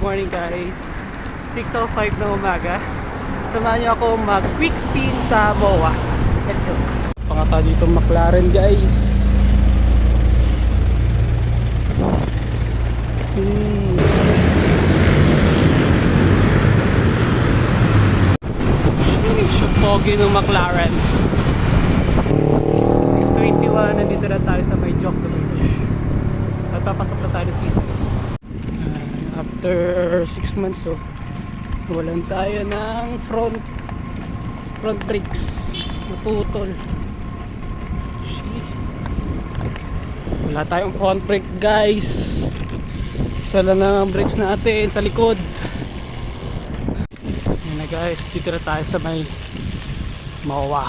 morning guys. 6:05 na umaga. Samahan niyo ako mag quick spin sa MOA. Let's go. Pangata dito McLaren guys. Pogi ng McLaren. 6:21, nandito na tayo sa may Joko Beach. At papasok na tayo ng season. After 6 months, so walan tayo ng front brakes. Naputol. Wala tayong front brake guys. Isa lang ang brakes natin sa likod. Yan na guys, dito na tayo sa may MOA.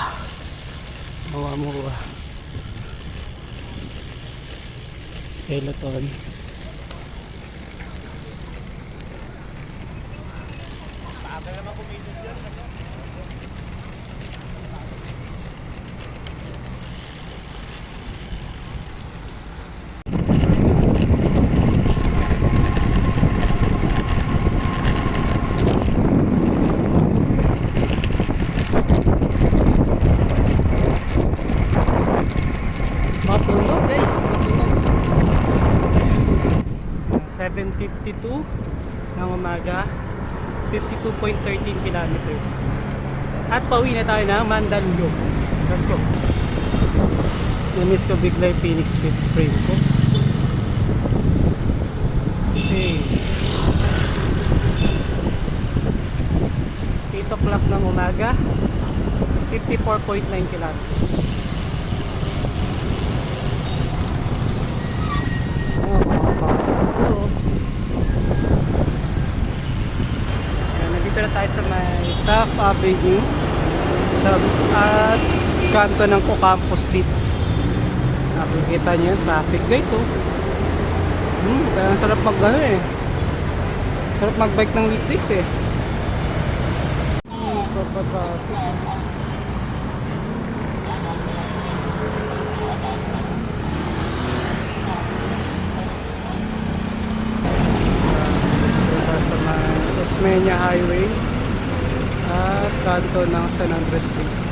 Peloton. Matulog guys, matulog. 7:52 ng umaga, 52.13 kilometers. At pauwi na tayo ng Mandaluyong. Let's go. Namiss ko bigla yung Phoenix Fit frame ko. Okay. 8 o'clock ng umaga, 54.9 kilometers. Nandito na tayo sa may Taft Avenue sa at kanto ng Ocampo Street. Nakikita nyo yung traffic guys, oh. Kaya sarap sarap magbike ng weekdays eh. Traffic. Sa Osmeña Highway at kanto ng San Andres Street.